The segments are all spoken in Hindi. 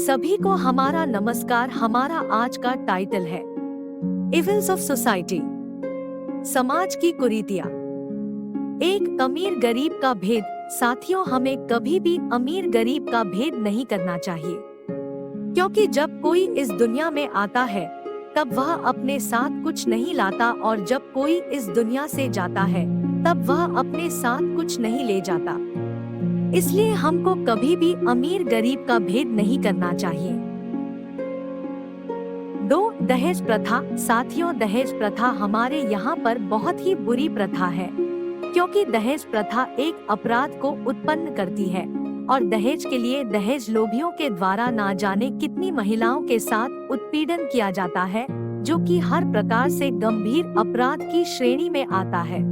सभी को हमारा नमस्कार। हमारा आज का टाइटल है इविल्स ऑफ सोसाइटी, समाज की कुरीतियां। एक अमीर गरीब का भेद। साथियों, हमें कभी भी अमीर गरीब का भेद नहीं करना चाहिए, क्योंकि जब कोई इस दुनिया में आता है तब वह अपने साथ कुछ नहीं लाता, और जब कोई इस दुनिया से जाता है तब वह अपने साथ कुछ नहीं ले जाता। इसलिए हमको कभी भी अमीर गरीब का भेद नहीं करना चाहिए। 2. दहेज प्रथा। साथियों, दहेज प्रथा हमारे यहाँ पर बहुत ही बुरी प्रथा है, क्योंकि दहेज प्रथा एक अपराध को उत्पन्न करती है और दहेज के लिए दहेज लोभियों के द्वारा ना जाने कितनी महिलाओं के साथ उत्पीड़न किया जाता है, जो कि हर प्रकार से गंभीर अपराध की श्रेणी में आता है।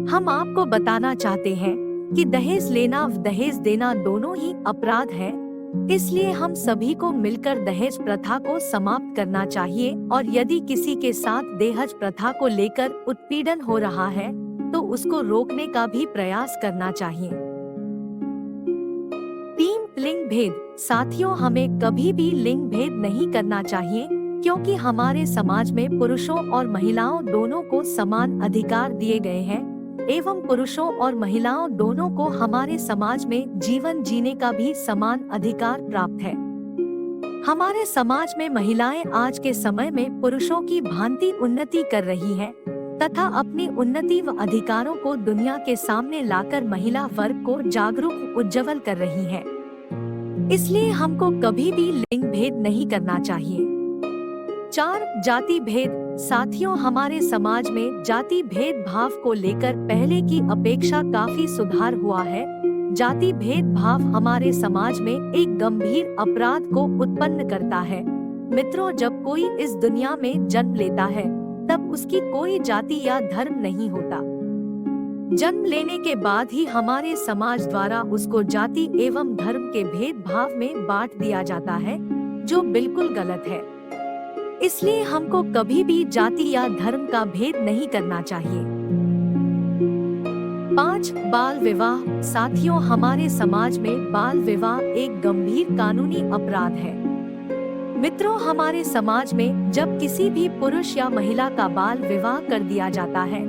हम आपको बताना चाहते हैं कि दहेज लेना व दहेज देना दोनों ही अपराध है। इसलिए हम सभी को मिलकर दहेज प्रथा को समाप्त करना चाहिए, और यदि किसी के साथ दहेज प्रथा को लेकर उत्पीड़न हो रहा है तो उसको रोकने का भी प्रयास करना चाहिए। 3. लिंग भेद। साथियों, हमें कभी भी लिंग भेद नहीं करना चाहिए, क्योंकि हमारे समाज में पुरुषों और महिलाओं दोनों को समान अधिकार दिए गए हैं एवं पुरुषों और महिलाओं दोनों को हमारे समाज में जीवन जीने का भी समान अधिकार प्राप्त है। हमारे समाज में महिलाएं आज के समय में पुरुषों की भांति उन्नति कर रही हैं तथा अपनी उन्नति व अधिकारों को दुनिया के सामने लाकर महिला वर्ग को जागरूक उज्ज्वल कर रही हैं। इसलिए हमको कभी भी लिंग भेद नहीं करना चाहिए। 4. जाति भेद। साथियों, हमारे समाज में जाति भेद भाव को लेकर पहले की अपेक्षा काफी सुधार हुआ है। जाति भेद भाव हमारे समाज में एक गंभीर अपराध को उत्पन्न करता है। मित्रों, जब कोई इस दुनिया में जन्म लेता है तब उसकी कोई जाति या धर्म नहीं होता। जन्म लेने के बाद ही हमारे समाज द्वारा उसको जाति एवं धर्म के भेद भाव में बांट दिया जाता है, जो बिल्कुल गलत है। इसलिए हमको कभी भी जाति या धर्म का भेद नहीं करना चाहिए। 5. बाल विवाह। साथियों, हमारे समाज में बाल विवाह एक गंभीर कानूनी अपराध है। मित्रों, हमारे समाज में जब किसी भी पुरुष या महिला का बाल विवाह कर दिया जाता है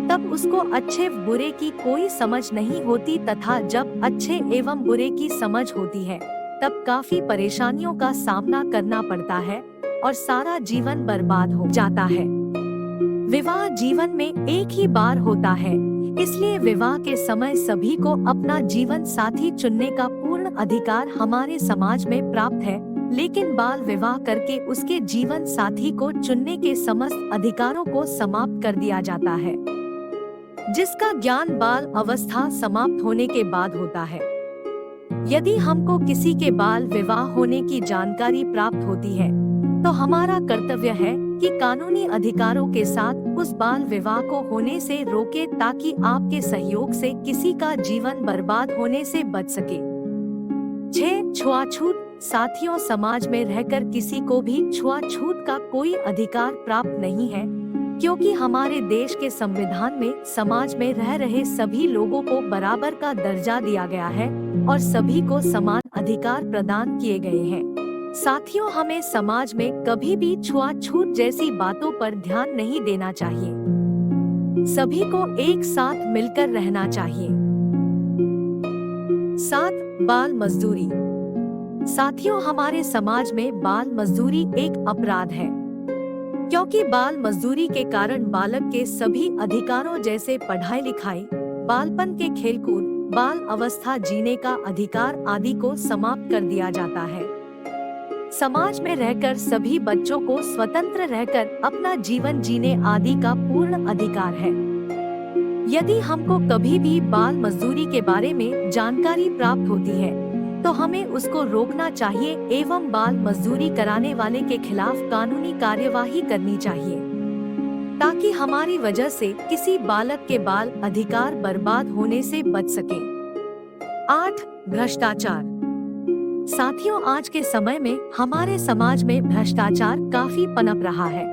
तब उसको अच्छे बुरे की कोई समझ नहीं होती, तथा जब अच्छे एवं बुरे की समझ होती है तब काफी परेशानियों का सामना करना पड़ता है और सारा जीवन बर्बाद हो जाता है। विवाह जीवन में एक ही बार होता है, इसलिए विवाह के समय सभी को अपना जीवन साथी चुनने का पूर्ण अधिकार हमारे समाज में प्राप्त है, लेकिन बाल विवाह करके उसके जीवन साथी को चुनने के समस्त अधिकारों को समाप्त कर दिया जाता है, जिसका ज्ञान बाल अवस्था समाप्त होने के बाद होता है। यदि हमको किसी के बाल विवाह होने की जानकारी प्राप्त होती है तो हमारा कर्तव्य है कि कानूनी अधिकारों के साथ उस बाल विवाह को होने से रोके, ताकि आपके सहयोग से किसी का जीवन बर्बाद होने से बच सके। 6. छुआछूत। साथियों, समाज में रहकर किसी को भी छुआछूत का कोई अधिकार प्राप्त नहीं है, क्योंकि हमारे देश के संविधान में समाज में रह रहे सभी लोगों को बराबर का दर्जा दिया गया है और सभी को समान अधिकार प्रदान किए गए हैं। साथियों, हमें समाज में कभी भी छुआछूत जैसी बातों पर ध्यान नहीं देना चाहिए। सभी को एक साथ मिलकर रहना चाहिए। 7. बाल मजदूरी। साथियों, हमारे समाज में बाल मजदूरी एक अपराध है, क्योंकि बाल मजदूरी के कारण बालक के सभी अधिकारों जैसे पढ़ाई लिखाई, बालपन के खेलकूद, बाल अवस्था जीने का अधिकार आदि को समाप्त कर दिया जाता है। समाज में रहकर सभी बच्चों को स्वतंत्र रहकर अपना जीवन जीने आदि का पूर्ण अधिकार है। यदि हमको कभी भी बाल मजदूरी के बारे में जानकारी प्राप्त होती है तो हमें उसको रोकना चाहिए एवं बाल मजदूरी कराने वाले के खिलाफ कानूनी कार्यवाही करनी चाहिए, ताकि हमारी वजह से किसी बालक के बाल अधिकार बर्बाद होने से बच सके। 8. भ्रष्टाचार। साथियों, आज के समय में हमारे समाज में भ्रष्टाचार काफी पनप रहा है।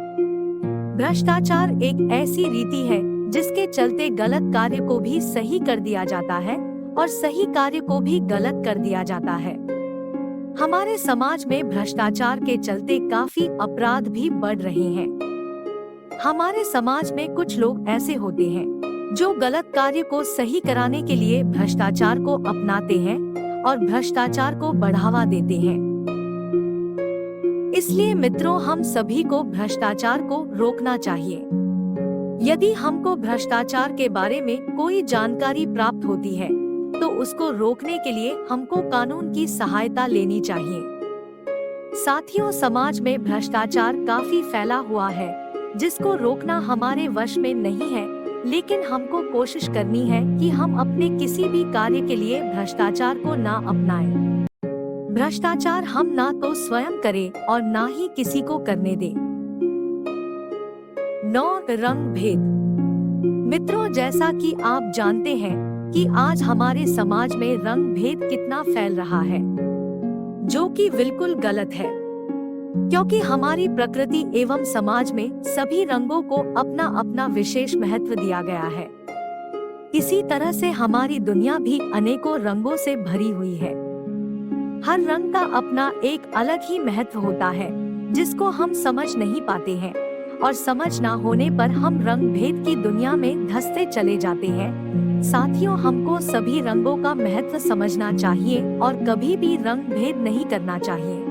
भ्रष्टाचार एक ऐसी रीति है जिसके चलते गलत कार्य को भी सही कर दिया जाता है और सही कार्य को भी गलत कर दिया जाता है। हमारे समाज में भ्रष्टाचार के चलते काफी अपराध भी बढ़ रहे हैं। हमारे समाज में कुछ लोग ऐसे होते हैं जो गलत कार्य को सही कराने के लिए भ्रष्टाचार को अपनाते हैं और भ्रष्टाचार को बढ़ावा देते हैं। इसलिए मित्रों, हम सभी को भ्रष्टाचार को रोकना चाहिए। यदि हमको भ्रष्टाचार के बारे में कोई जानकारी प्राप्त होती है तो उसको रोकने के लिए हमको कानून की सहायता लेनी चाहिए। साथियों, समाज में भ्रष्टाचार काफी फैला हुआ है जिसको रोकना हमारे वश में नहीं है, लेकिन हमको कोशिश करनी है कि हम अपने किसी भी कार्य के लिए भ्रष्टाचार को ना अपनाएं। भ्रष्टाचार हम ना तो स्वयं करें और ना ही किसी को करने दें। 9 रंग भेद। मित्रों, जैसा कि आप जानते हैं कि आज हमारे समाज में रंग भेद कितना फैल रहा है, जो कि बिल्कुल गलत है, क्योंकि हमारी प्रकृति एवं समाज में सभी रंगों को अपना अपना विशेष महत्व दिया गया है। इसी तरह से हमारी दुनिया भी अनेकों रंगों से भरी हुई है। हर रंग का अपना एक अलग ही महत्व होता है जिसको हम समझ नहीं पाते हैं, और समझ ना होने पर हम रंग भेद की दुनिया में धंसते चले जाते हैं। साथियों, हमको सभी रंगों का महत्व समझना चाहिए और कभी भी रंग भेद नहीं करना चाहिए।